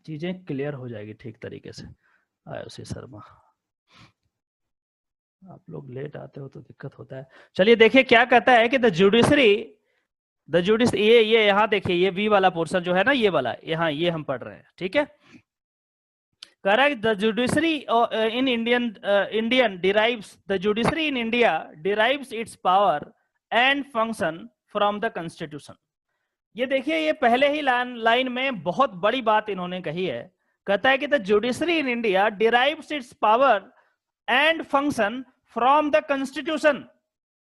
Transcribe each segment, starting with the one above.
चीजें क्लियर हो जाएगी ठीक तरीके से। आयुषी शर्मा, आप लोग लेट आते हो तो दिक्कत होता है। चलिए देखिए क्या कहता है कि द जुडिशरी ये यहाँ देखिए, ये वी वाला पोर्शन जो है ना, ये वाला यहाँ ये हम पढ़ रहे हैं, ठीक है। Correct, the judiciary in Indian derives, the judiciary in India derives it's power and function from the constitution. ये देखिए, ये पहले ही लाइन में बहुत बड़ी बात इन्होंने कही है। कहता है कि the judiciary in India derives it's power and function from the constitution.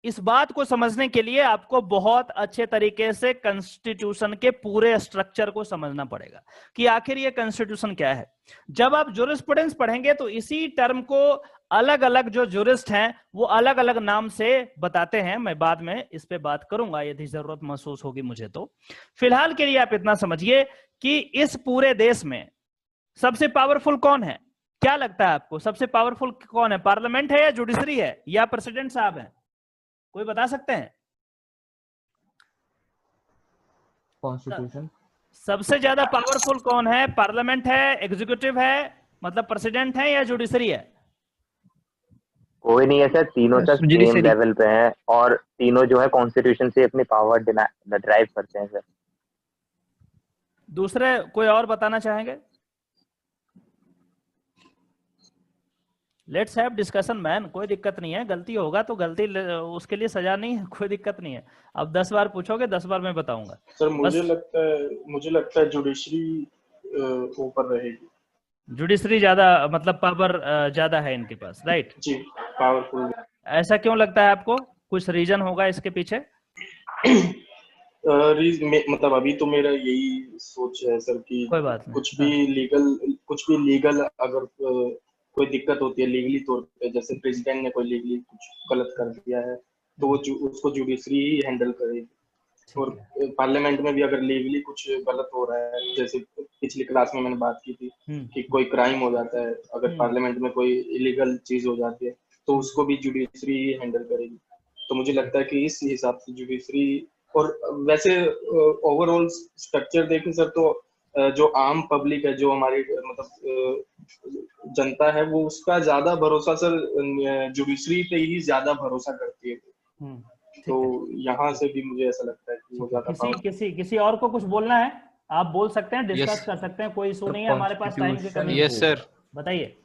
इस बात को समझने के लिए आपको बहुत अच्छे तरीके से कॉन्स्टिट्यूशन के पूरे स्ट्रक्चर को समझना पड़ेगा कि आखिर ये कॉन्स्टिट्यूशन क्या है। जब आप जूरिस्प्रूडेंस पढ़ेंगे तो इसी टर्म को अलग अलग जो जूरिस्ट हैं वो अलग अलग नाम से बताते हैं। मैं बाद में इस पे बात करूंगा यदि जरूरत महसूस होगी मुझे। तो फिलहाल के लिए आप इतना समझिए कि इस पूरे देश में सबसे पावरफुल कौन है? क्या लगता है आपको सबसे पावरफुल कौन है? पार्लियामेंट है या जुडिशरी है या प्रेसिडेंट साहब है? कोई बता सकते हैं? कॉन्स्टिट्यूशन। सबसे ज्यादा पावरफुल कौन है? पार्लियामेंट है, एग्जीक्यूटिव है, मतलब प्रेसिडेंट है, या जुडिशरी है? कोई नहीं है सर, तीनों तक सेम लेवल पे हैं और तीनों जो है कॉन्स्टिट्यूशन से अपनी पावर ड्राइव करते हैं सर। दूसरे कोई और बताना चाहेंगे? लेट्स हैव डिस्कशन मैन, कोई दिक्कत नहीं है। गलती होगा तो गलती, उसके लिए सजा नहीं है, कोई दिक्कत नहीं है। अब 10 बार पूछोगे 10 बार मैं बताऊंगा। सर मुझे लगता है जुडिशरी ऊपर रहेगी। जुडिशरी ज्यादा, मतलब पावर ज्यादा है इनके पास, राइट जी, पावरफुल। ऐसा क्यों लगता है आपको? कुछ रीजन होगा इसके पीछे? मतलब अभी तो मेरा यही सोच है सर कि कोई बात नहीं, कुछ भी लीगल अगर कोई दिक्कत होती है लीगली तौर पे, जैसे प्रेसिडेंट ने कोई लीगली कुछ गलत कर दिया है तो वो उसको जुडिशरी ही हैंडल करेगी। और पार्लियामेंट में भी अगर लीगली कुछ गलत हो रहा है, जैसे पिछली क्लास में मैंने बात की थी कि कोई क्राइम हो जाता है, अगर पार्लियामेंट में कोई इलीगल चीज हो जाती है तो उसको भी जुडिशरी ही हैंडल करेगी। तो मुझे लगता है कि इस हिसाब से जुडिशरी, और वैसे ओवरऑल स्ट्रक्चर देखें सर तो जो आम पब्लिक है, जो हमारी मतलब जनता है, वो उसका ज्यादा भरोसा सर जुडिशरी पे ही ज्यादा भरोसा करती है। तो यहाँ से भी मुझे ऐसा लगता है कि वो ज्यादा किसी और को कुछ बोलना है? आप बोल सकते हैं, डिस्कस कर सकते हैं, कोई इशू नहीं है, हमारे पास टाइम की कमी। यस सर, बताइए।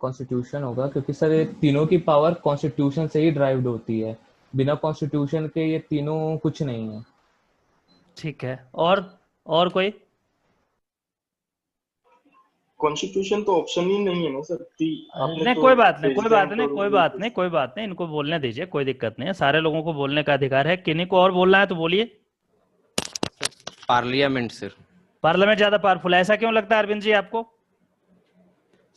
कॉन्स्टिट्यूशन होगा क्योंकि सर ये तीनों की पावर कॉन्स्टिट्यूशन से ही ड्राइव्ड होती है। बिना कॉन्स्टिट्यूशन के ये तीनों कुछ नहीं है। ठीक है, और कोई? कॉन्स्टिट्यूशन तो ऑप्शन ही नहीं है ना सर। नहीं, कोई बात नहीं, इनको बोलने दीजिए, कोई दिक्कत नहीं है, सारे लोगों को बोलने का अधिकार है। किन्हीं को और बोलना है तो बोलिए। Parliament sir. पार्लियामेंट ज्यादा पावरफुल है, ऐसा क्यों लगता है अरविंद जी आपको?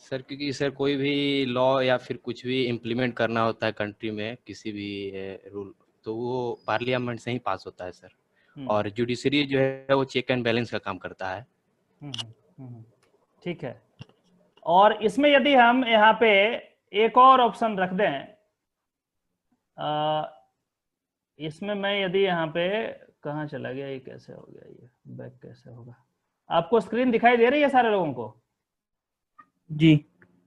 सर क्योंकि सर कोई भी लॉ या फिर कुछ भी इम्प्लीमेंट करना होता है कंट्री में, किसी भी रूल, तो वो पार्लियामेंट से ही पास होता है सर। और जुडिशरी जो है वो चेक एंड बैलेंस का काम करता है। ठीक है, और इसमें यदि हम यहाँ पे एक और ऑप्शन रख दें, इसमें मैं यदि यहाँ पे, कहाँ चला गया ये, कैसे हो गया ये, बैक कैसे होगा? आपको स्क्रीन दिखाई दे रही है सारे लोगों को? जी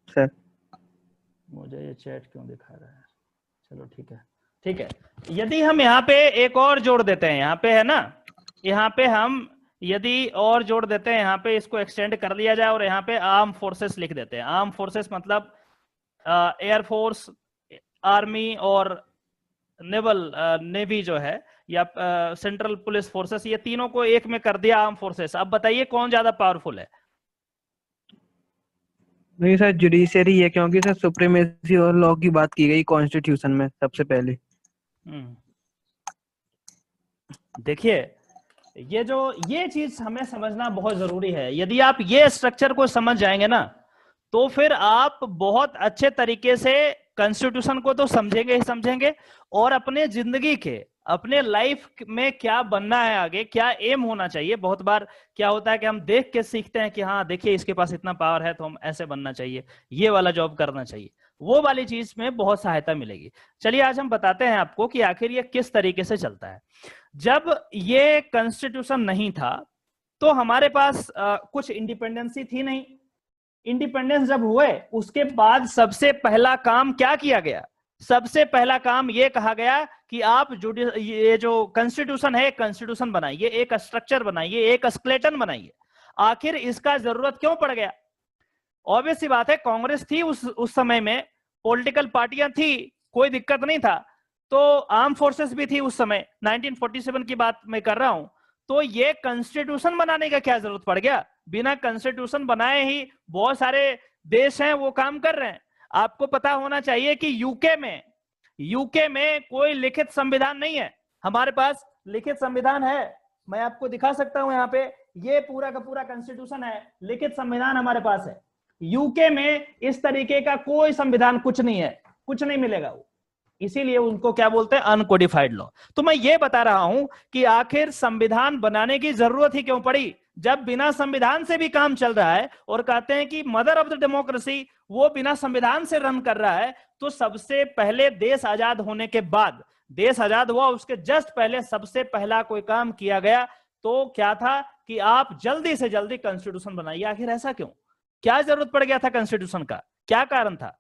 सर। मुझे ये चैट क्यों दिखा रहा है? चलो ठीक है। यदि हम यहाँ पे एक और जोड़ देते हैं, यहाँ पे है ना, यहाँ पे हम यदि और जोड़ देते हैं, यहाँ पे इसको एक्सटेंड कर लिया जाए और यहाँ पे आर्म फोर्सेस लिख देते हैं। आर्म फोर्सेस मतलब एयरफोर्स, आर्मी और नेवल, नेवी जो है, या सेंट्रल पुलिस फोर्सेस, ये तीनों को एक में कर दिया आर्म फोर्सेस। अब बताइए कौन ज्यादा पावरफुल है? नहीं सर, जुडिशरी है, क्योंकि सर सुप्रीमेसी और लॉ की बात की गई कॉन्स्टिट्यूशन में सबसे पहले। देखिए, ये चीज हमें समझना बहुत जरूरी है। यदि आप ये स्ट्रक्चर को समझ जाएंगे ना, तो फिर आप बहुत अच्छे तरीके से कॉन्स्टिट्यूशन को तो समझेंगे ही समझेंगे, और अपने जिंदगी के, अपने लाइफ में क्या बनना है, आगे क्या एम होना चाहिए। बहुत बार क्या होता है कि हम देख के सीखते हैं कि हाँ देखिए इसके पास इतना पावर है तो हम ऐसे बनना चाहिए, ये वाला जॉब करना चाहिए, वो वाली चीज में बहुत सहायता मिलेगी। चलिए आज हम बताते हैं आपको कि आखिर ये किस तरीके से चलता है। जब ये कॉन्स्टिट्यूशन नहीं था तो हमारे पास कुछ इंडिपेंडेंसी थी नहीं। इंडिपेंडेंस जब हुए उसके बाद सबसे पहला काम क्या किया गया? सबसे पहला काम ये कहा गया कि आप ये जो कॉन्स्टिट्यूशन है, कॉन्स्टिट्यूशन बनाइए, एक स्ट्रक्चर बनाइए, एक स्केलेटन बनाइए। आखिर इसका जरूरत क्यों पड़ गया? ऑब्वियस सी बात है, कांग्रेस थी उस समय में, पॉलिटिकल पार्टियां थी, कोई दिक्कत नहीं था। तो आर्म फोर्सेस भी थी उस समय, 1947 की बात मैं कर रहा हूं। तो ये कॉन्स्टिट्यूशन बनाने का क्या जरूरत पड़ गया? बिना कॉन्स्टिट्यूशन बनाए ही बहुत सारे देश हैं वो काम कर रहे हैं। आपको पता होना चाहिए कि यूके में कोई लिखित संविधान नहीं है। हमारे पास लिखित संविधान है, मैं आपको दिखा सकता हूं यहाँ पे, ये पूरा का पूरा कॉन्स्टिट्यूशन है, लिखित संविधान हमारे पास है। यूके में इस तरीके का कोई संविधान कुछ नहीं है, कुछ नहीं मिलेगा वो, इसीलिए उनको क्या बोलते हैं, अनकोडिफाइड लॉ। तो मैं ये बता रहा हूं कि आखिर संविधान बनाने की जरूरत ही क्यों पड़ी, जब बिना संविधान से भी काम चल रहा है और कहते हैं कि मदर ऑफ द डेमोक्रेसी वो बिना संविधान से रन कर रहा है। तो सबसे पहले देश आजाद होने के बाद, देश आजाद हुआ उसके जस्ट पहले सबसे पहला कोई काम किया गया तो क्या था कि आप जल्दी से जल्दी कॉन्स्टिट्यूशन बनाइए। आखिर ऐसा क्यों, क्या जरूरत पड़ गया था कॉन्स्टिट्यूशन का, क्या कारण था?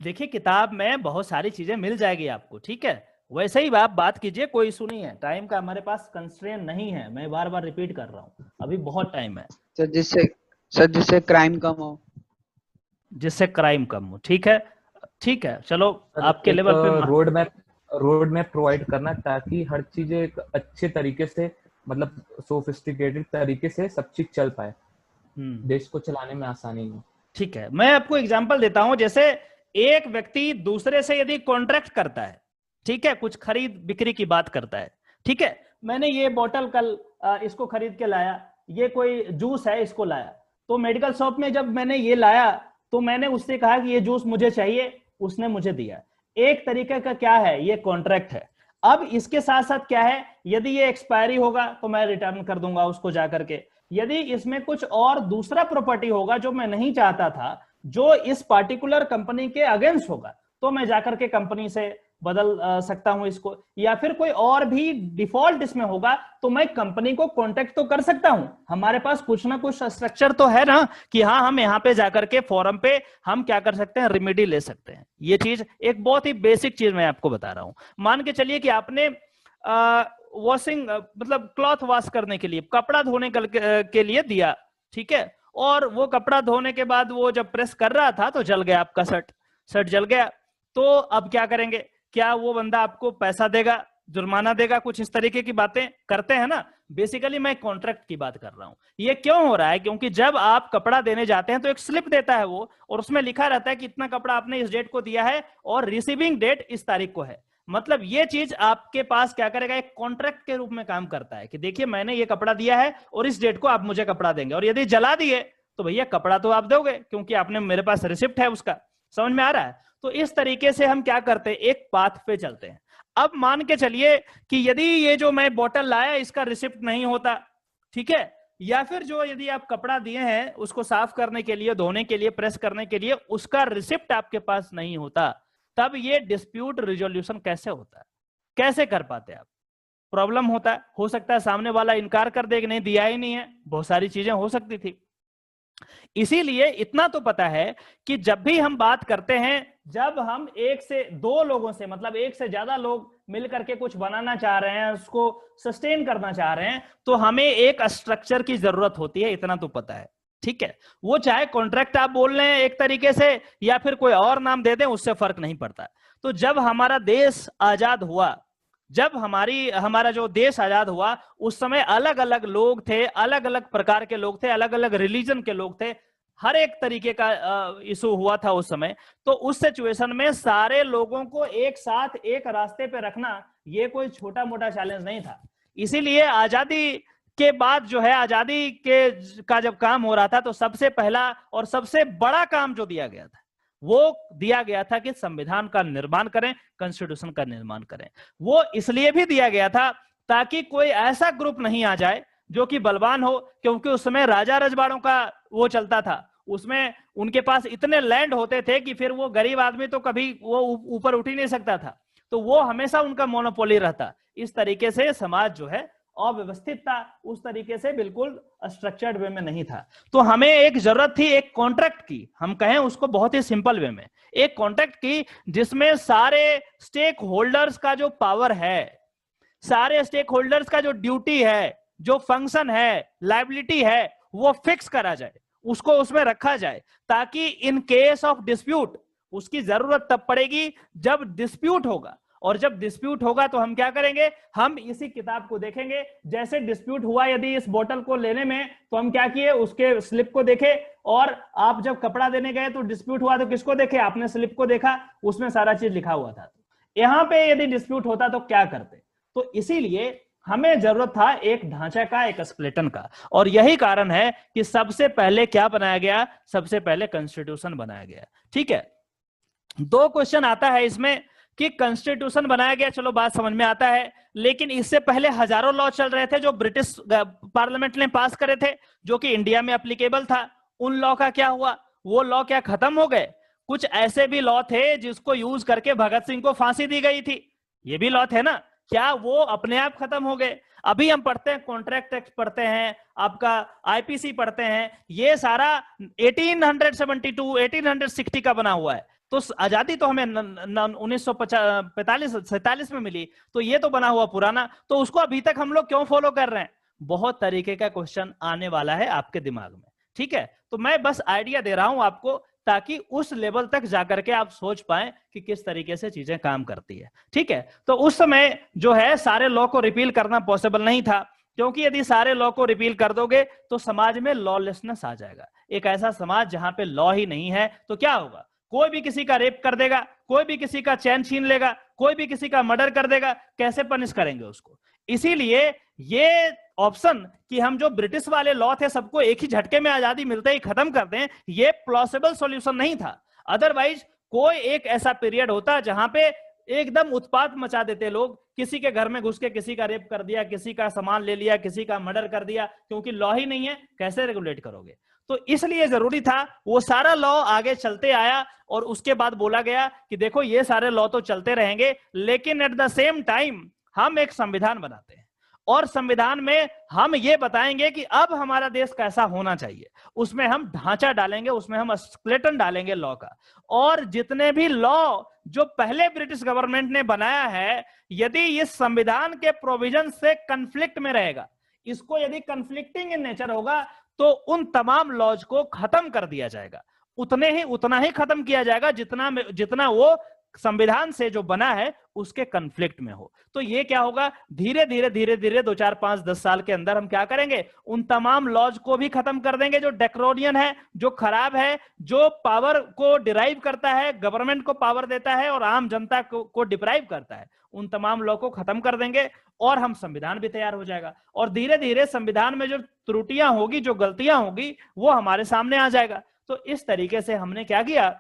देखिए किताब में बहुत सारी चीजें मिल जाएगी आपको, ठीक है, वैसे ही आप बात कीजिए, कोई इशू नहीं है। टाइम का हमारे पास कंस्ट्रेंट नहीं है, मैं बार बार रिपीट कर रहा हूं, अभी बहुत टाइम है। जिससे क्राइम कम हो, जिससे क्राइम कम हो, ठीक है, ठीक है, चलो आपके लेवल पे रोड मैप प्रोवाइड करना, ताकि हर चीज एक अच्छे तरीके से, मतलब सोफिस्टिकेटेड तरीके से सब चीज चल पाए, देश को चलाने में आसानी हो। ठीक है, मैं आपको एग्जांपल देता हूं। जैसे एक व्यक्ति दूसरे से यदि कॉन्ट्रैक्ट करता है, ठीक है, कुछ खरीद बिक्री की बात करता है, ठीक है, मैंने ये बोतल कल इसको खरीद के लाया, ये कोई जूस है इसको लाया, तो मेडिकल शॉप में जब मैंने ये लाया तो मैंने उससे कहा कि ये जूस मुझे चाहिए, उसने मुझे दिया। एक तरीके का क्या है, ये कॉन्ट्रैक्ट है। अब इसके साथ साथ क्या है, यदि ये एक्सपायरी होगा तो मैं रिटर्न कर दूंगा उसको जाकर के। यदि इसमें कुछ और दूसरा प्रॉपर्टी होगा जो मैं नहीं चाहता था, जो इस पार्टिकुलर कंपनी के अगेंस्ट होगा, तो मैं जाकर के कंपनी से बदल सकता हूं इसको। या फिर कोई और भी डिफॉल्ट इसमें होगा तो मैं कंपनी को कांटेक्ट तो कर सकता हूं। हमारे पास कुछ ना कुछ स्ट्रक्चर तो है ना कि हाँ, हम यहाँ पे जाकर के फोरम पे हम क्या कर सकते हैं, रेमेडी ले सकते हैं। ये चीज एक बहुत ही बेसिक चीज मैं आपको बता रहा हूं। मान के चलिए कि आपने वॉशिंग मतलब क्लॉथ वॉश करने के लिए, कपड़ा धोने के लिए दिया, ठीक है, और वो कपड़ा धोने के बाद वो जब प्रेस कर रहा था तो जल गया आपका शर्ट जल गया। तो अब क्या करेंगे, क्या वो बंदा आपको पैसा देगा, जुर्माना देगा? कुछ इस तरीके की बातें करते हैं ना। बेसिकली मैं कॉन्ट्रैक्ट की बात कर रहा हूं। ये क्यों हो रहा है, क्योंकि जब आप कपड़ा देने जाते हैं तो एक स्लिप देता है वो, और उसमें लिखा रहता है कि इतना कपड़ा आपने इस डेट को दिया है और रिसीविंग डेट इस तारीख को है। मतलब ये चीज आपके पास क्या करेगा, एक कॉन्ट्रैक्ट के रूप में काम करता है कि देखिए मैंने ये कपड़ा दिया है और इस डेट को आप मुझे कपड़ा देंगे, और यदि जला दिए तो भैया कपड़ा तो आप दोगे क्योंकि आपने, मेरे पास रिसिप्ट है उसका। समझ में आ रहा है? तो इस तरीके से हम क्या करते हैं, एक पाथ पे चलते हैं। अब मान के चलिए कि यदि ये जो मैं बोतल लाया इसका रिसिप्ट नहीं होता, ठीक है, या फिर जो यदि आप कपड़ा दिए हैं उसको साफ करने के लिए, धोने के लिए, प्रेस करने के लिए, उसका रिसिप्ट आपके पास नहीं होता, तब ये डिस्प्यूट रिजोल्यूशन कैसे होता है, कैसे कर पाते आप? प्रॉब्लम होता है, हो सकता है सामने वाला इनकार कर दे कि नहीं दिया ही नहीं है, बहुत सारी चीजें हो सकती थी। इसीलिए इतना तो पता है कि जब भी हम बात करते हैं, जब हम एक से दो लोगों से, मतलब एक से ज्यादा लोग मिलकर के कुछ बनाना चाह रहे हैं, उसको सस्टेन करना चाह रहे हैं, तो हमें एक स्ट्रक्चर की जरूरत होती है, इतना तो पता है, ठीक है। वो चाहे कॉन्ट्रैक्ट आप बोल रहे हैं एक तरीके से या फिर कोई और नाम दे दें, उससे फर्क नहीं पड़ता। तो जब हमारा देश आजाद हुआ, जब हमारा जो देश आजाद हुआ, उस समय अलग अलग लोग थे, अलग अलग प्रकार के लोग थे, अलग अलग रिलीजन के लोग थे, हर एक तरीके का इशू हुआ था उस समय। तो उस सिचुएशन में सारे लोगों को एक साथ एक रास्ते पे रखना ये कोई छोटा मोटा चैलेंज नहीं था। इसीलिए आजादी के बाद जो है, आजादी का जब काम हो रहा था, तो सबसे पहला और सबसे बड़ा काम जो दिया गया था वो दिया गया था कि संविधान का निर्माण करें, कॉन्स्टिट्यूशन का निर्माण करें। वो इसलिए भी दिया गया था ताकि कोई ऐसा ग्रुप नहीं आ जाए जो कि बलवान हो, क्योंकि उस समय राजा रजवाड़ों का वो चलता था, उसमें उनके पास इतने लैंड होते थे कि फिर वो गरीब आदमी तो कभी वो ऊपर उठ ही नहीं सकता था, तो वो हमेशा उनका मोनोपोली रहता। इस तरीके से समाज जो है अव्यवस्थित था, उस तरीके से बिल्कुल स्ट्रक्चर्ड वे में नहीं था। तो हमें एक जरूरत थी एक कॉन्ट्रैक्ट की, हम कहें उसको बहुत ही सिंपल वे में, एक कॉन्ट्रैक्ट की जिसमें सारे स्टेक होल्डर्स का जो पावर है, सारे स्टेक होल्डर्स का जो ड्यूटी है, जो फंक्शन है, लायबिलिटी है, वो फिक्स करा जाए, उसको उसमें रखा जाए, ताकि इन केस ऑफ डिस्प्यूट, उसकी जरूरत तब पड़ेगी जब डिस्प्यूट होगा, और जब डिस्प्यूट होगा तो हम क्या करेंगे, हम इसी किताब को देखेंगे। जैसे डिस्प्यूट हुआ यदि इस बोतल को लेने में, तो हम क्या किए, उसके स्लिप को देखे, और आप जब कपड़ा देने गए तो डिस्प्यूट हुआ तो किसको देखे, आपने स्लिप को देखा, उसमें सारा चीज लिखा हुआ था। यहां पे यदि डिस्प्यूट होता तो क्या करते, तो इसीलिए हमें जरूरत था एक ढांचा का, एक स्केलेटन का, और यही कारण है कि सबसे पहले क्या बनाया गया, सबसे पहले कॉन्स्टिट्यूशन बनाया गया। ठीक है, दो क्वेश्चन आता है इसमें कि कॉन्स्टिट्यूशन बनाया गया, चलो बात समझ में आता है, लेकिन इससे पहले हजारों लॉ चल रहे थे जो ब्रिटिश पार्लियामेंट ने पास करे थे, जो कि इंडिया में एप्लीकेबल था। उन लॉ का क्या हुआ, वो लॉ क्या खत्म हो गए? कुछ ऐसे भी लॉ थे जिसको यूज करके भगत सिंह को फांसी दी गई थी, ये भी लॉ थे ना, क्या वो अपने आप खत्म हो गए? अभी हम पढ़ते हैं कॉन्ट्रैक्ट एक्ट पढ़ते हैं, आपका आईपीसी पढ़ते हैं, ये सारा 1872 1860 का बना हुआ है। तो आजादी तो हमें 1945-47 में मिली, तो ये तो बना हुआ पुराना, तो उसको अभी तक हम लोग क्यों फॉलो कर रहे हैं? बहुत तरीके का क्वेश्चन आने वाला है आपके दिमाग में। ठीक है, तो मैं बस आइडिया दे रहा हूं आपको, ताकि उस लेवल तक जाकर के आप सोच पाएं कि किस तरीके से चीजें काम करती है। ठीक है, तो उस समय जो है सारे लॉ को रिपील करना पॉसिबल नहीं था, क्योंकि यदि सारे लॉ को रिपील कर दोगे तो समाज में लॉलेसनेस आ जाएगा। एक ऐसा समाज जहां पे लॉ ही नहीं है तो क्या होगा, कोई भी किसी का रेप कर देगा, कोई भी किसी का चैन छीन लेगा, कोई भी किसी का मर्डर कर देगा, कैसे पनिश करेंगे उसको? इसीलिए ये ऑप्शन कि हम जो ब्रिटिश वाले लॉ थे सबको एक ही झटके में आजादी मिलते ही खत्म कर दें, ये प्लॉसिबल सॉल्यूशन नहीं था। अदरवाइज कोई एक ऐसा पीरियड होता जहां पे एकदम उत्पात मचा देते लोग, किसी के घर में घुस के किसी का रेप कर दिया, किसी का सामान ले लिया, किसी का मर्डर कर दिया, क्योंकि लॉ ही नहीं है, कैसे रेगुलेट करोगे? तो इसलिए जरूरी था वो सारा लॉ आगे चलते आया, और उसके बाद बोला गया कि देखो ये सारे लॉ तो चलते रहेंगे, लेकिन एट द सेम टाइम हम एक संविधान बनाते हैं, और संविधान में हम ये बताएंगे कि अब हमारा देश कैसा होना चाहिए, उसमें हम ढांचा डालेंगे, उसमें हम स्केलेटन डालेंगे लॉ का। और जितने भी लॉ जो पहले ब्रिटिश गवर्नमेंट ने बनाया है, यदि इस संविधान के प्रोविजन से कन्फ्लिक्ट में रहेगा, इसको यदि कन्फ्लिक्टिंग इन नेचर होगा, तो उन तमाम लॉज को खत्म कर दिया जाएगा। उतना ही खत्म किया जाएगा जितना वो संविधान से जो बना है उसके कन्फ्लिक्ट में हो। तो ये क्या होगा, धीरे धीरे 2, 4, 5, 10 साल के अंदर हम क्या करेंगे, उन तमाम लॉज को भी खत्म कर देंगे जो ड्रैकोनियन है, जो खराब है, जो पावर को डिराइव करता है, गवर्नमेंट को पावर देता है और आम जनता को डिप्राइव करता है। उन तमाम लॉ को खत्म कर देंगे और हम संविधान भी तैयार हो जाएगा, और धीरे धीरे संविधान में जो त्रुटियां होगी, जो गलतियां होगी, वो हमारे सामने आ जाएगा। तो इस तरीके से हमने क्या किया,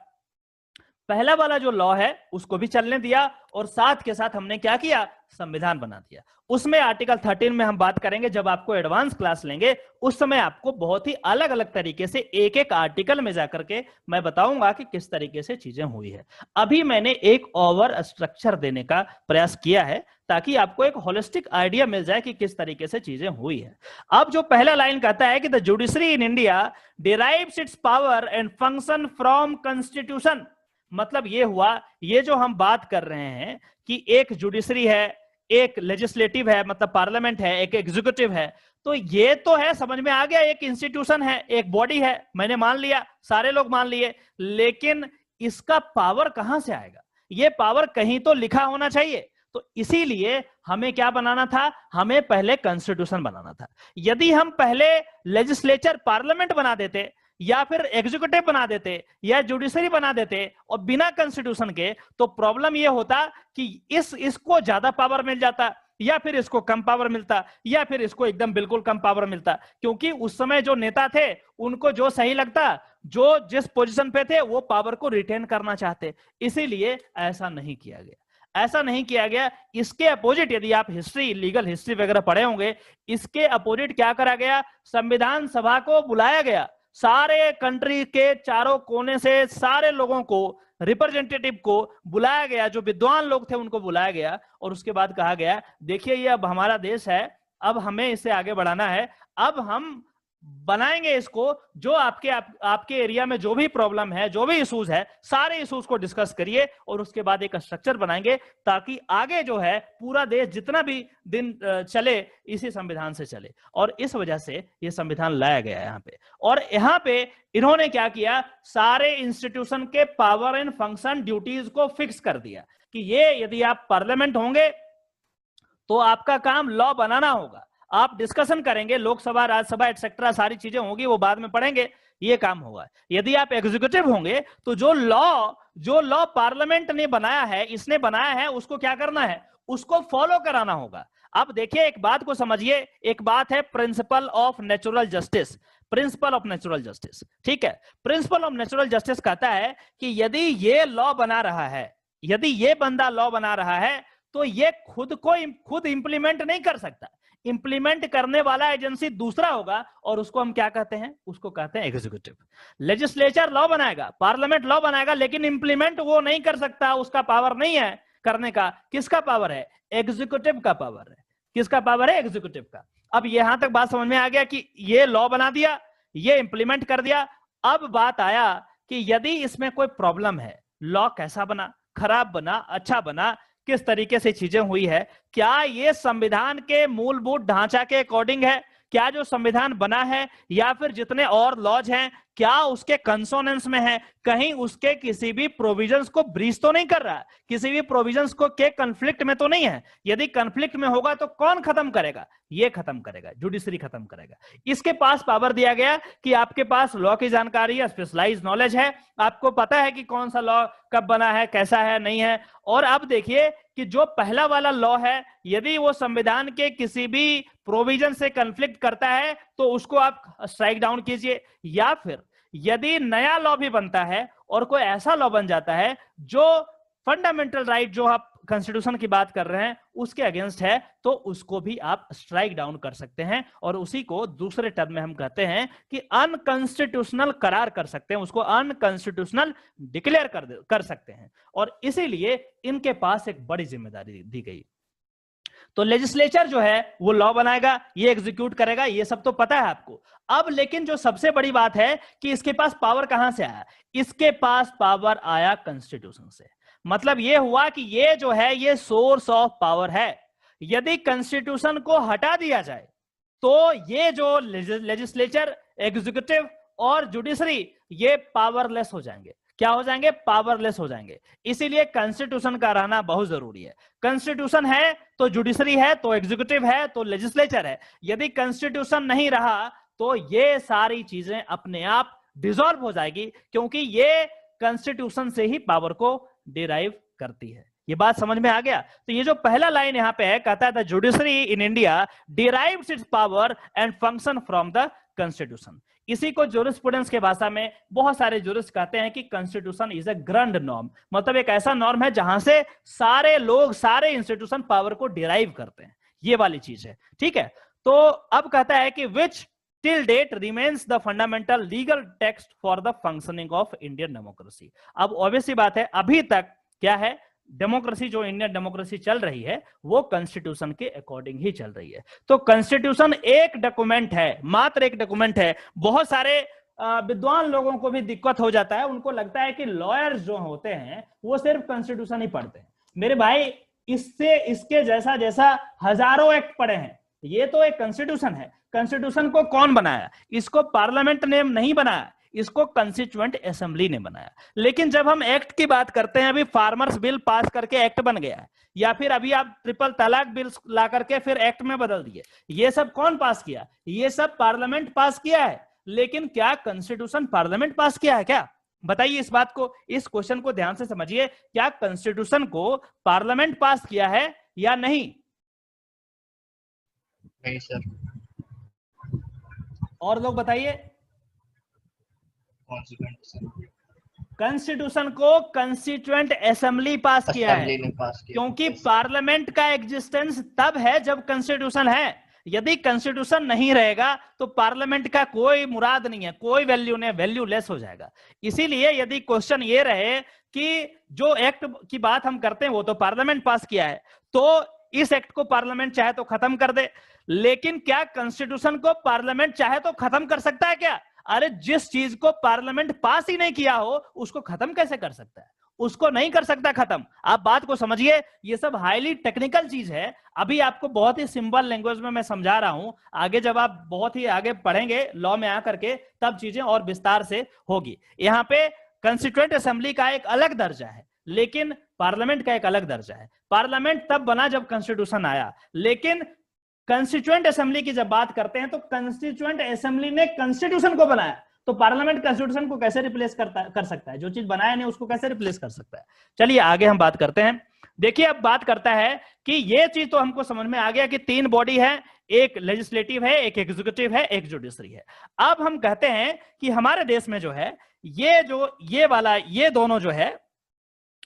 पहला वाला जो लॉ है उसको भी चलने दिया, और साथ के साथ हमने क्या किया, संविधान बना दिया। उसमें आर्टिकल 13 में हम बात करेंगे, जब आपको एडवांस क्लास लेंगे उस समय आपको बहुत ही अलग अलग तरीके से एक एक आर्टिकल में जाकर के मैं बताऊंगा कि किस तरीके से चीजें हुई है। अभी मैंने एक ओवर स्ट्रक्चर देने का प्रयास किया है ताकि आपको एक होलिस्टिक आइडिया मिल जाए कि किस तरीके से चीजें हुई है। अब जो पहला लाइन कहता है कि the judiciary in India derives it's power and function from constitution, मतलब ये हुआ, ये जो हम बात कर रहे हैं कि एक जुडिशरी है, एक लेजिस्लेटिव है मतलब पार्लियामेंट है, एक एग्जीक्यूटिव है, तो ये तो है, समझ में आ गया, एक इंस्टीट्यूशन है, एक बॉडी है, मैंने मान लिया, सारे लोग मान लिए, लेकिन इसका पावर कहां से आएगा? ये पावर कहीं तो लिखा होना चाहिए। तो इसीलिए हमें क्या बनाना था, हमें पहले कॉन्स्टिट्यूशन बनाना था। यदि हम पहले लेजिस्लेचर पार्लियामेंट बना देते या फिर एग्जीक्यूटिव बना देते या जुडिशरी बना देते और बिना कॉन्स्टिट्यूशन के, तो प्रॉब्लम यह होता कि इसको ज्यादा पावर मिल जाता, या फिर इसको कम पावर मिलता, या फिर इसको एकदम बिल्कुल कम पावर मिलता, क्योंकि उस समय जो नेता थे उनको जो सही लगता, जो जिस पोजीशन पे थे वो पावर को रिटेन करना चाहते। इसीलिए ऐसा नहीं किया गया, ऐसा नहीं किया गया। इसके अपोजिट, यदि आप हिस्ट्री, लीगल हिस्ट्री वगैरह पढ़े होंगे, इसके अपोजिट क्या करा गया, संविधान सभा को बुलाया गया, सारे कंट्री के चारों कोने से सारे लोगों को रिप्रेजेंटेटिव को बुलाया गया, जो विद्वान लोग थे उनको बुलाया गया और उसके बाद कहा गया देखिए ये अब हमारा देश है, अब हमें इसे आगे बढ़ाना है, अब हम बनाएंगे इसको, जो आपके एरिया में जो भी प्रॉब्लम है, जो भी इश्यूज है, सारे इश्यूज को डिस्कस करिए और उसके बाद एक स्ट्रक्चर बनाएंगे ताकि आगे जो है पूरा देश जितना भी दिन चले इसी संविधान से चले। और इस वजह से ये संविधान लाया गया है यहाँ पे। और यहाँ पे इन्होंने क्या किया, सारे इंस्टीट्यूशन के पावर एंड फंक्शन ड्यूटीज को फिक्स कर दिया कि ये यदि आप पार्लियामेंट होंगे तो आपका काम लॉ बनाना होगा, आप डिस्कशन करेंगे, लोकसभा राज्यसभा एटसेट्रा सारी चीजें होंगी, वो बाद में पढ़ेंगे, ये काम होगा। यदि आप एग्जीक्यूटिव होंगे तो जो लॉ पार्लियामेंट ने बनाया है, इसने बनाया है, उसको क्या करना है, उसको फॉलो कराना होगा। अब देखिए एक बात को समझिए, एक बात है principle of natural justice, principle of natural justice, ठीक है। प्रिंसिपल ऑफ नेचुरल जस्टिस कहता है कि यदि ये लॉ बना रहा है, यदि ये बंदा लॉ बना रहा है तो ये खुद इंप्लीमेंट नहीं कर सकता, इंप्लीमेंट करने वाला एजेंसी दूसरा होगा और उसको हम क्या कहते हैं, उसको कहते हैं एग्जीक्यूटिव। लेजिस्लेचर लॉ बनाएगा, पार्लियामेंट लॉ बनाएगा, लेकिन इंप्लीमेंट वो नहीं कर सकता, उसका पावर नहीं है करने का। किसका पावर है, एग्जीक्यूटिव का पावर है। किसका पावर है, एग्जीक्यूटिव का। अब यहां तक बात समझ में आ गया कि ये लॉ बना दिया, ये इंप्लीमेंट कर दिया। अब बात आया कि यदि इसमें कोई प्रॉब्लम है, लॉ कैसा बना, खराब बना, अच्छा बना, किस तरीके से चीजें हुई है, क्या ये संविधान के मूलभूत ढांचा के अकॉर्डिंग है, क्या जो संविधान बना है या फिर जितने और लॉज हैं क्या उसके कंसोनेंस में है, कहीं उसके किसी भी प्रोविजंस को ब्रीच तो नहीं कर रहा, किसी भी प्रोविजंस को के कॉन्फ्लिक्ट में तो नहीं है। यदि कॉन्फ्लिक्ट में होगा तो कौन खत्म करेगा, ये खत्म करेगा, जुडिशरी खत्म करेगा। इसके पास पावर दिया गया कि आपके पास लॉ की जानकारी है, स्पेशलाइज्ड नॉलेज है, आपको पता है कि कौन सा लॉ कब बना है, कैसा है, नहीं है। और अब देखिए कि जो पहला वाला लॉ है, यदि वो संविधान के किसी भी प्रोविजन से कॉन्फ्लिक्ट करता है तो उसको आप स्ट्राइक डाउन कीजिए, या फिर यदि नया लॉ भी बनता है और कोई ऐसा लॉ बन जाता है जो फंडामेंटल राइट जो आप कॉन्स्टिट्यूशन की बात कर रहे हैं उसके अगेंस्ट है, तो उसको भी आप स्ट्राइक डाउन कर सकते हैं और उसी को दूसरे टर्म में हम कहते हैं कि अनकॉन्स्टिट्यूशनल करार कर सकते हैं, उसको अनकॉन्स्टिट्यूशनल डिक्लेयर कर सकते हैं। और इसीलिए इनके पास एक बड़ी जिम्मेदारी दी गई। तो लेजिस्लेचर जो है वो लॉ बनाएगा, ये एग्जीक्यूट करेगा, ये सब तो पता है आपको। अब लेकिन जो सबसे बड़ी बात है कि इसके पास पावर कहां से आया, इसके पास पावर आया कॉन्स्टिट्यूशन से। मतलब ये हुआ कि ये जो है ये सोर्स ऑफ पावर है। यदि कॉन्स्टिट्यूशन को हटा दिया जाए तो ये जो लेजिस्लेचर, एग्जीक्यूटिव और जुडिशरी ये पावरलेस हो जाएंगे। क्या हो जाएंगे, पावरलेस हो जाएंगे। इसीलिए कॉन्स्टिट्यूशन का रहना बहुत जरूरी है। कॉन्स्टिट्यूशन है तो जुडिशरी है, तो एग्जीक्यूटिव है, तो लेजिस्लेचर है। यदि कॉन्स्टिट्यूशन नहीं रहा तो ये सारी चीजें अपने आप डिसॉल्व हो जाएगी, क्योंकि ये कॉन्स्टिट्यूशन से ही पावर को डिराइव करती है। ये बात समझ में आ गया। तो ये जो पहला लाइन यहां पे है, कहता है the judiciary in India derives it's power and function from the constitution. इसी को जूरिस्प्रूडेंस के भाषा में बहुत सारे जूरिस्ट कहते हैं कि constitution is a grand norm, मतलब एक ऐसा नॉर्म है जहां से सारे लोग, सारे इंस्टीट्यूशन पावर को डिराइव करते हैं। ये वाली चीज है, ठीक है। तो अब कहता है कि विच till date remains the fundamental legal text for the functioning of Indian democracy। अब ऑब्वियसली बात है, अभी तक क्या है, डेमोक्रेसी जो इंडियन डेमोक्रेसी चल रही है वो कॉन्स्टिट्यूशन के अकॉर्डिंग ही चल रही है। तो कॉन्स्टिट्यूशन एक डॉक्यूमेंट है, मात्र एक डॉक्यूमेंट है। बहुत सारे विद्वान लोगों को भी दिक्कत हो जाता है, उनको लगता है कि लॉयर्स जो होते हैं वो सिर्फ कॉन्स्टिट्यूशन ही पढ़ते हैं। मेरे भाई, इससे इसके जैसा जैसा हजारों एक्ट पढ़े हैं। ये तो एक कॉन्स्टिट्यूशन है। कॉन्स्टिट्यूशन को कौन बनाया, इसको पार्लियामेंट ने नहीं बनाया, इसको कॉन्स्टिट्यूएंट असेंबली ने बनाया। लेकिन जब हम एक्ट की बात करते हैं, अभी फार्मर्स बिल पास करके एक्ट बन गया है, या फिर अभी आप ट्रिपल तलाक बिल ला करके फिर एक्ट में बदल दिए, ये सब कौन पास किया, ये सब पार्लियामेंट पास किया है। लेकिन क्या कॉन्स्टिट्यूशन पार्लियामेंट पास किया है क्या, बताइए इस बात को, इस क्वेश्चन को ध्यान से समझिए। क्या कॉन्स्टिट्यूशन को पार्लियामेंट पास किया है या नहीं? नहीं सर। और लोग बताइए। कॉन्स्टिट्यूशन को कॉन्स्टिट्यूएंट असेंबली पास किया है, क्योंकि पार्लियामेंट का एग्जिस्टेंस तब है जब कॉन्स्टिट्यूशन है। यदि कॉन्स्टिट्यूशन नहीं रहेगा तो पार्लियामेंट का कोई मुराद नहीं है, कोई वैल्यू नहीं, वैल्यू लेस हो जाएगा। इसीलिए यदि क्वेश्चन ये रहे कि जो एक्ट की बात हम करते हैं वो तो पार्लियामेंट पास किया है, तो इस एक्ट को पार्लियामेंट चाहे तो खत्म कर दे, लेकिन क्या कॉन्स्टिट्यूशन को पार्लियामेंट चाहे तो खत्म कर सकता है क्या? अरे जिस चीज को पार्लियामेंट पास ही नहीं किया हो उसको खत्म कैसे कर सकता है? उसको नहीं कर सकता खत्म। आप बात को समझिए, ये सब हाईली टेक्निकल चीज है। अभी आपको बहुत ही सिंपल लैंग्वेज में मैं समझा रहा हूं, आगे जब आप बहुत ही आगे पढ़ेंगे लॉ में आकर के तब चीजें और विस्तार से होगी। यहाँ पे कंस्टिट्यूएंट असेंबली का एक अलग दर्जा है, लेकिन पार्लियामेंट का एक अलग दर्जा है। पार्लियामेंट तब बना जब कॉन्स्टिट्यूशन आया, लेकिन कंस्टिट्यूएंट असेंबली की जब बात करते हैं तो कंस्टिट्यूएंट असेंबली ने कॉन्स्टिट्यूशन को बनाया, तो पार्लियामेंट कॉन्स्टिट्यूशन को कैसे रिप्लेस कर सकता है? जो चीज बनाया नहीं उसको कैसे रिप्लेस कर सकता है? चलिए आगे हम बात करते हैं। देखिए अब बात करता है कि ये चीज तो हमको समझ में आ गया कि 3 बॉडी है, एक लेजिस्लेटिव है, एक एग्जीक्यूटिव है, एक जुडिशरी है। अब हम कहते हैं कि हमारे देश में जो है ये दोनों जो है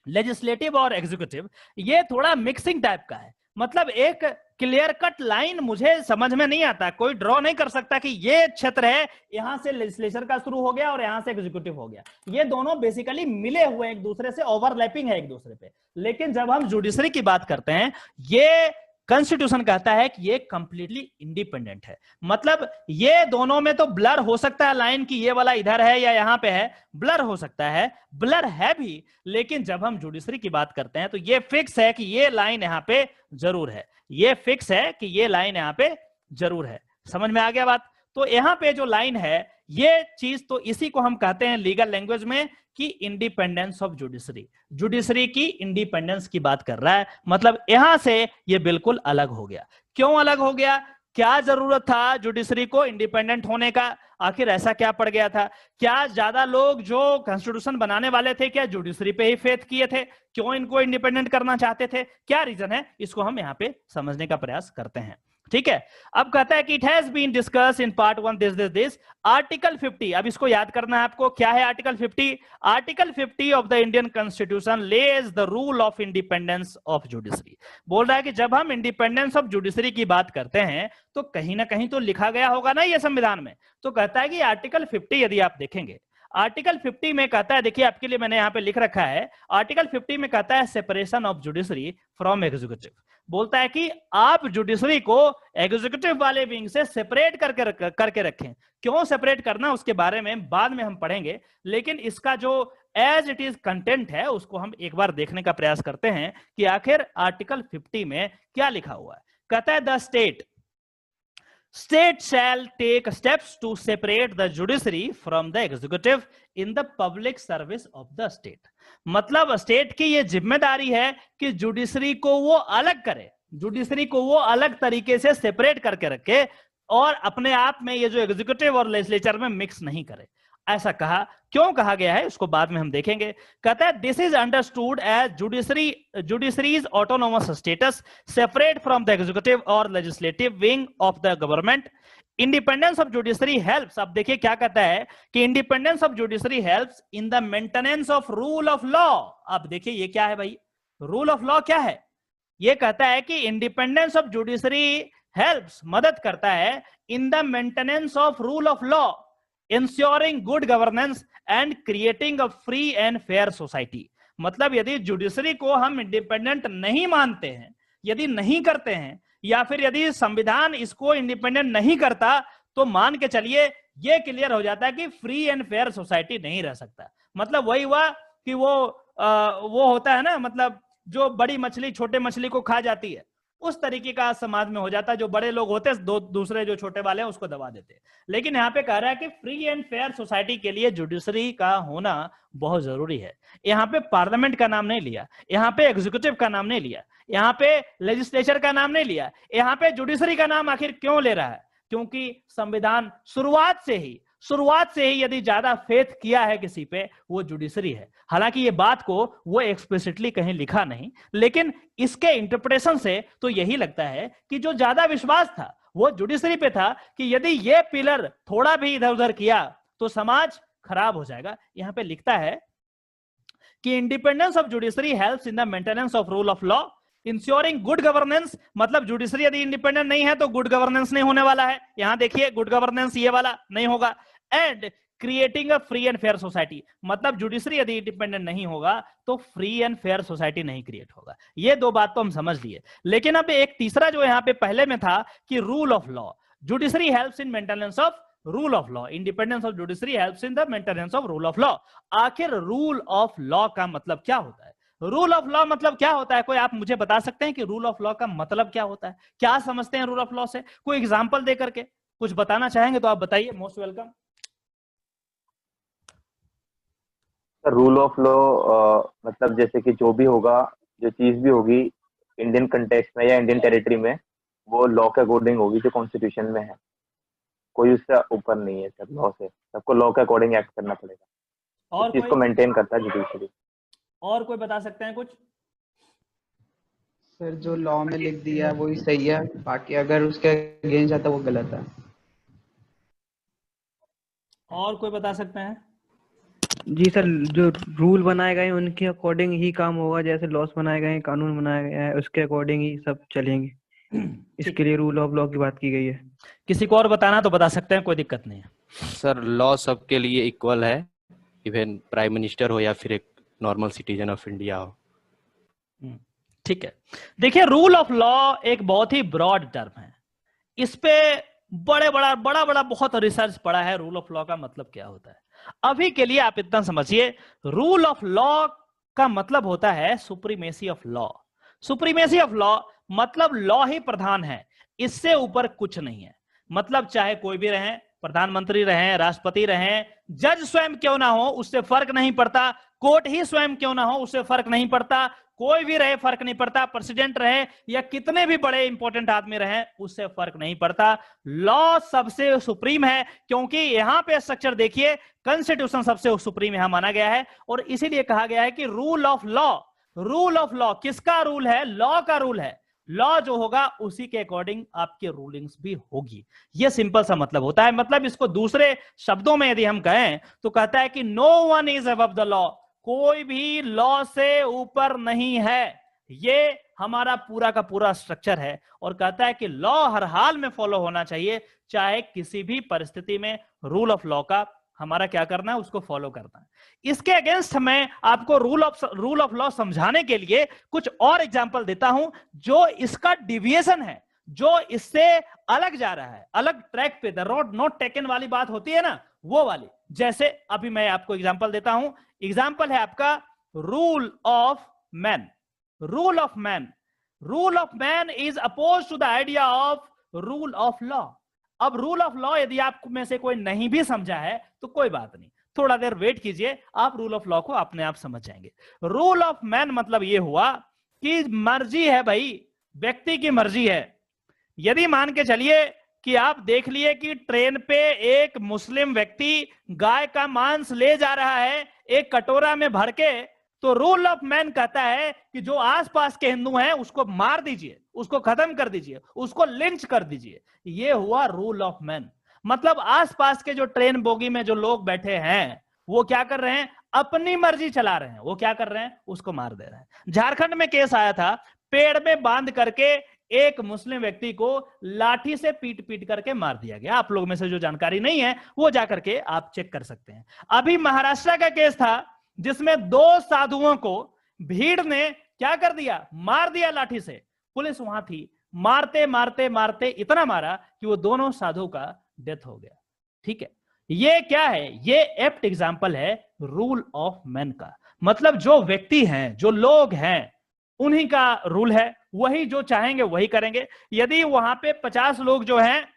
लेजिस्लेटिव और एग्जीक्यूटिव, ये थोड़ा मिक्सिंग टाइप का है। मतलब एक क्लियर कट लाइन मुझे समझ में नहीं आता, कोई ड्रॉ नहीं कर सकता कि ये क्षेत्र है, यहां से लेजिस्लेचर का शुरू हो गया और यहां से एग्जीक्यूटिव हो गया। ये दोनों बेसिकली मिले हुए एक दूसरे से, ओवरलैपिंग है एक दूसरे पे। लेकिन जब हम जुडिशरी की बात करते हैं, ये कॉन्स्टिट्यूशन कहता है कि ये कंप्लीटली इंडिपेंडेंट है। मतलब ये दोनों में तो ब्लर हो सकता है लाइन की, ये वाला इधर है या यहां पे है, ब्लर हो सकता है, ब्लर है भी। लेकिन जब हम जुडिशरी की बात करते हैं तो ये फिक्स है कि ये लाइन यहां पे जरूर है, ये फिक्स है कि ये लाइन यहां पे जरूर है। समझ में आ गया बात? तो यहां पे जो लाइन है ये चीज, तो इसी को हम कहते हैं लीगल लैंग्वेज में कि इंडिपेंडेंस ऑफ जुडिशरी। जुडिशरी की इंडिपेंडेंस की बात कर रहा है, मतलब यहां से ये बिल्कुल अलग हो गया। क्यों अलग हो गया? क्या जरूरत था जुडिशरी को इंडिपेंडेंट होने का? आखिर ऐसा क्या पड़ गया था? क्या ज्यादा लोग जो कॉन्स्टिट्यूशन बनाने वाले थे क्या जुडिशरी पे ही फेथ किए थे? क्यों इनको इंडिपेंडेंट करना चाहते थे? क्या रीजन है? इसको हम यहाँ पे समझने का प्रयास करते हैं। ठीक है, अब कहता है कि it has been discuss in part 1 this article 50। अब इसको याद करना है आपको, क्या है article 50? Article 50 of the Indian constitution lays the rule of independence of judiciary. बोल रहा है कि जब हम इंडिपेंडेंस ऑफ जुडिशरी की बात करते हैं तो कहीं ना कहीं तो लिखा गया होगा ना ये संविधान में। तो कहता है कि आर्टिकल 50 यदि आप देखेंगे, आर्टिकल 50 में कहता है, देखिए आपके लिए मैंने यहाँ पे लिख रखा है, आर्टिकल 50 में कहता है separation of judiciary from executive. बोलता है कि आप जुडिशरी को एग्जीक्यूटिव वाले विंग से सेपरेट करके रखें। क्यों सेपरेट करना उसके बारे में बाद में हम पढ़ेंगे, लेकिन इसका जो एज इट इज कंटेंट है उसको हम एक बार देखने का प्रयास करते हैं कि आखिर आर्टिकल 50 में क्या लिखा हुआ है। कहता है the state shall take steps to separate the judiciary from the executive in the public service of the state। मतलब स्टेट की ये जिम्मेदारी है कि जुडिशरी को वो अलग करे, जुडिशरी को वो अलग तरीके से सेपरेट करके रखे और अपने आप में ये जो एग्जीक्यूटिव और लेजिस्लेचर में मिक्स नहीं करे। ऐसा कहा, क्यों कहा गया है उसको बाद में हम देखेंगे। कहता है this is understood as judiciary's autonomous status separate from the executive और legislative wing of the government. Independence of judiciary helps, अब देखिए क्या कहता है कि independence of judiciary helps in the maintenance of rule of law. अब देखिए ये क्या है भाई, रूल ऑफ लॉ क्या है? ये कहता है कि इंडिपेंडेंस ऑफ जुडिशरी हेल्प्स, मदद करता है इन the maintenance of rule of law, ensuring good governance and creating a free and fair society। मतलब यदि जुडिशरी को हम इंडिपेंडेंट नहीं मानते हैं, यदि नहीं करते हैं, या फिर यदि संविधान इसको इंडिपेंडेंट नहीं करता, तो मान के चलिए ये क्लियर हो जाता है कि फ्री एंड फेयर सोसाइटी नहीं रह सकता। मतलब वही हुआ कि वो होता है ना, मतलब जो बड़ी मछली छोटे मछली को खा जाती है, उस तरीके का समाज में हो जाता है। जो बड़े लोग होते हैं दूसरे जो छोटे वाले हैं उसको दबा देते हैं। लेकिन यहाँ पे कह रहा है कि फ्री एंड फेयर सोसाइटी के लिए जुडिशरी का होना बहुत जरूरी है। यहाँ पे पार्लियामेंट का नाम नहीं लिया, यहाँ पे एग्जीक्यूटिव का नाम नहीं लिया, यहाँ पे लेजिस्लेचर का नाम नहीं लिया, यहाँ पे जुडिशरी का नाम आखिर क्यों ले रहा है? क्योंकि संविधान शुरुआत से ही यदि ज्यादा फेथ किया है किसी पे, वो जुडिशरी है। हालांकि ये बात को वो एक्सप्लिसिटली कहीं लिखा नहीं, लेकिन इसके इंटरप्रिटेशन से तो यही लगता है कि जो ज्यादा विश्वास था वो जुडिशरी पे था कि यदि ये पिलर थोड़ा भी इधर उधर किया तो समाज खराब हो जाएगा। यहां पे लिखता है कि independence of judiciary helps in the maintenance of rule of law, ensuring good governance, मतलब जुडिशरी यदि इंडिपेंडेंट नहीं है तो गुड गवर्नेंस नहीं होने वाला है। यहां देखिए गुड गवर्नेंस ये वाला नहीं होगा। And creating a free and fair society, मतलब जुडिशरी यदि इंडिपेंडेंट नहीं होगा तो फ्री एंड फेयर सोसाइटी नहीं क्रिएट होगा। ये दो बात तो हम समझ लिए, लेकिन अब एक तीसरा जो यहाँ पे पहले में था कि rule of law, judiciary helps in maintenance of rule of law, independence of judiciary helps in the maintenance of rule of law. आखिर रूल ऑफ लॉ का मतलब क्या होता है? रूल ऑफ लॉ मतलब क्या होता है? कोई आप मुझे बता सकते हैं कि रूल ऑफ लॉ का मतलब क्या होता है? क्या समझते हैं रूल ऑफ लॉ से? कोई एग्जांपल दे करके कुछ बताना चाहेंगे तो आप बताइए, most welcome. Rule of law मतलब जैसे कि जो भी होगा, जो चीज भी होगी इंडियन कंटेक्स्ट में या इंडियन टेरिटरी में, वो लॉ के अकॉर्डिंग होगी जो कॉन्स्टिट्यूशन में है। कोई उससे ऊपर नहीं है सर लॉ से, सबको लॉ के अकॉर्डिंग एक्ट करना पड़ेगा। और इस चीज को मेंटेन करता है जुडिशरी। और कोई बता सकते हैं कुछ? सर जो लॉ में लिख दिया है वही सही है, बाकी अगर उसके अगेंस्ट जाता है वो गलत है। और कोई बता सकते हैं? जी सर, जो रूल बनाए गए हैं उनके अकॉर्डिंग ही काम होगा, जैसे लॉस बनाए गए हैं, कानून बनाया गया है, उसके अकॉर्डिंग ही सब चलेंगे। इसके लिए रूल ऑफ लॉ की बात की गई है। किसी को और बताना तो बता सकते हैं, कोई दिक्कत नहीं है। सर लॉ सबके लिए इक्वल है, इवन प्राइम मिनिस्टर हो या फिर एक नॉर्मल सिटीजन ऑफ इंडिया हो। ठीक है, देखिए रूल ऑफ लॉ एक बहुत ही ब्रॉड टर्म है, इस पे बड़ा बहुत रिसर्च पड़ा है। रूल ऑफ लॉ का मतलब क्या होता है? अभी के लिए आप इतना समझिए, रूल ऑफ लॉ का मतलब होता है supremacy of law. Supremacy of law मतलब लॉ ही प्रधान है, इससे ऊपर कुछ नहीं है। मतलब चाहे कोई भी रहे, प्रधानमंत्री रहे, राष्ट्रपति रहे, जज स्वयं क्यों ना हो उससे फर्क नहीं पड़ता, कोर्ट ही स्वयं क्यों ना हो उससे फर्क नहीं पड़ता, कोई भी रहे फर्क नहीं पड़ता, प्रेसिडेंट रहे या कितने भी बड़े इंपॉर्टेंट आदमी रहे उससे फर्क नहीं पड़ता। लॉ सबसे सुप्रीम है, क्योंकि यहां पे स्ट्रक्चर देखिए, कॉन्स्टिट्यूशन सबसे सुप्रीम यहां माना गया है, और इसीलिए कहा गया है कि rule of law. Rule of law किसका रूल है? लॉ का रूल है। लॉ जो होगा उसी के अकॉर्डिंग आपकी रूलिंग्स भी होगी। यह सिंपल सा मतलब होता है। मतलब इसको दूसरे शब्दों में यदि हम कहें तो कहता है कि no one is above the law, कोई भी लॉ से ऊपर नहीं है। ये हमारा पूरा का पूरा स्ट्रक्चर है, और कहता है कि लॉ हर हाल में फॉलो होना चाहिए, चाहे किसी भी परिस्थिति में रूल ऑफ लॉ का हमारा क्या करना है, उसको फॉलो करना है। इसके अगेंस्ट मैं आपको रूल ऑफ लॉ समझाने के लिए कुछ और एग्जांपल देता हूं जो इसका डिविएशन है, जो इससे अलग जा रहा है, अलग ट्रैक पे, द रोड नॉट टेकन वाली बात होती है ना, वो वाली। जैसे अभी मैं आपको एग्जांपल देता हूं। एग्जांपल है आपका rule of man. Rule of man, rule of man is oppose to the idea of rule of law. अब रूल ऑफ लॉ यदि आप में से कोई नहीं भी समझा है तो कोई बात नहीं, थोड़ा देर वेट कीजिए, आप रूल ऑफ लॉ को अपने आप समझ जाएंगे। रूल ऑफ मैन मतलब यह हुआ कि मर्जी है भाई, व्यक्ति की मर्जी है। यदि मान के चलिए कि आप देख लिए कि ट्रेन पे एक मुस्लिम व्यक्ति गाय का मांस ले जा रहा है एक कटोरा में भर के, तो रूल ऑफ मैन कहता है कि जो आसपास के हिंदू हैं उसको मार दीजिए, उसको खत्म कर दीजिए, उसको लिंच कर दीजिए। ये हुआ रूल ऑफ मैन। मतलब आसपास के जो ट्रेन बोगी में जो लोग बैठे हैं वो क्या कर रहे हैं? अपनी मर्जी चला रहे हैं। वो क्या कर रहे हैं? उसको मार दे रहे हैं। झारखंड में केस आया था, पेड़ में बांध करके एक मुस्लिम व्यक्ति को लाठी से पीट पीट करके मार दिया गया। आप लोग में से जो जानकारी नहीं है वो जाकर के आप चेक कर सकते हैं। अभी महाराष्ट्र का केस था जिसमें 2 साधुओं को भीड़ ने क्या कर दिया? मार दिया लाठी से। पुलिस वहां थी, मारते मारते मारते इतना मारा कि वो दोनों साधु का डेथ हो गया। ठीक है, ये क्या है? ये एप्ट एग्जाम्पल है रूल ऑफ मैन का। मतलब जो व्यक्ति हैं, जो लोग हैं, उन्हीं का रूल है, वही जो चाहेंगे वही करेंगे। यदि वहां पे 50 लोग जो हैं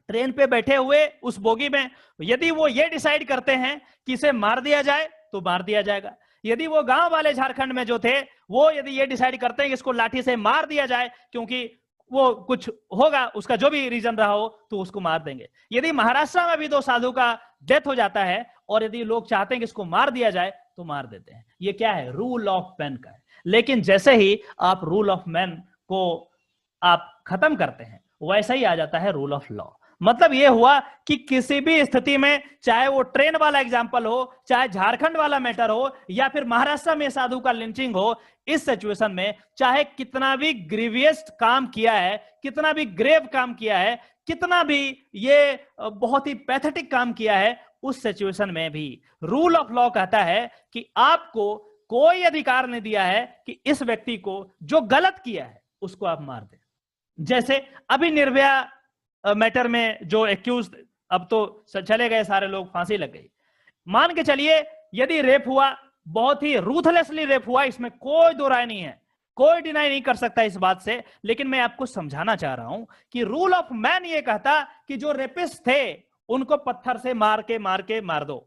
ट्रेन पे बैठे हुए उस बोगी में, यदि वो ये डिसाइड करते हैं कि इसे मार दिया जाए तो मार दिया जाएगा। यदि वो गांव वाले झारखंड में जो थे वो यदि ये डिसाइड करते हैं कि इसको लाठी से मार दिया जाए क्योंकि वो कुछ होगा, उसका जो भी रीजन रहा हो, तो उसको मार देंगे। यदि महाराष्ट्र में भी 2 साधु का डेथ हो जाता है और यदि लोग चाहते हैं कि इसको मार दिया जाए तो मार देते हैं। ये क्या है? रूल ऑफ मैन का है। लेकिन जैसे ही आप रूल ऑफ मैन को आप खत्म करते हैं वैसा ही आ जाता है रूल ऑफ लॉ। मतलब ये हुआ कि किसी भी स्थिति में, चाहे वो ट्रेन वाला एग्जाम्पल हो, चाहे झारखंड वाला मैटर हो, या फिर महाराष्ट्र में साधु का लिंचिंग हो, इस सिचुएशन में चाहे कितना भी ग्रीवियस काम किया है, कितना भी ग्रेव काम किया है, कितना भी ये बहुत ही पैथेटिक काम किया है, उस सिचुएशन में भी रूल ऑफ लॉ कहता है कि आपको कोई अधिकार नहीं दिया है कि इस व्यक्ति को जो गलत किया है उसको आप मार दें। जैसे अभी निर्भया मैटर में जो एक्यूज, अब तो चले गए सारे लोग, फांसी लग गई, मान के चलिए यदि रेप हुआ, बहुत ही रूथलेसली रेप हुआ, इसमें कोई दो राय नहीं है, कोई डिनाई नहीं कर सकता इस बात से, लेकिन मैं आपको समझाना चाह रहा हूं कि रूल ऑफ मैन ये कहता कि जो रेपिस्ट थे उनको पत्थर से मार दो,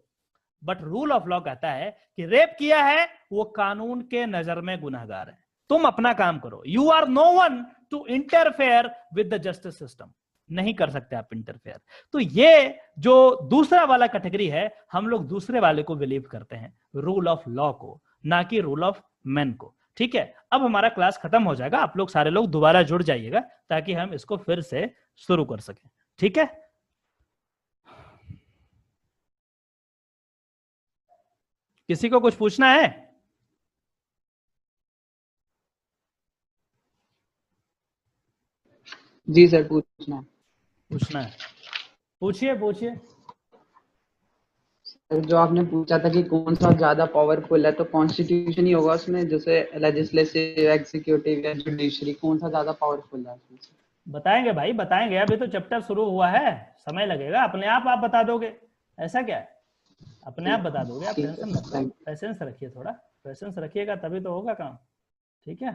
बट रूल ऑफ लॉ कहता है कि रेप किया है वो कानून के नजर में गुनहगार है, तुम अपना काम करो, you are no one to interfere with the justice system, नहीं कर सकते आप इंटरफेयर। तो ये जो दूसरा वाला कैटेगरी है, हम लोग दूसरे वाले को बिलीव करते हैं, रूल ऑफ लॉ को, ना कि रूल ऑफ मैन को। ठीक है, अब हमारा क्लास खत्म हो जाएगा, आप लोग सारे लोग दोबारा जुड़ जाइएगा ताकि हम इसको फिर से शुरू कर सकें। ठीक है, किसी को कुछ पूछना है? जी सर, पूछना है, पूछिए। जो आपने पूछा था कि कौन सा ज्यादा पावरफुल है, तो कॉन्स्टिट्यूशन ही होगा उसमें, जैसे लेजिस्लेटिव, एग्जीक्यूटिव या जुडिशरी, कौन सा ज्यादा पावरफुल है उसमें? बताएंगे भाई, बताएंगे, अभी तो चैप्टर शुरू हुआ है, समय लगेगा, अपने आप बता दोगे, ऐसा क्या है, अपने आप बता दोगे, आप टेंशन मत लो, पेशेंस रखिए, थोड़ा पेशेंस रखिएगा तभी तो होगा काम। ठीक है।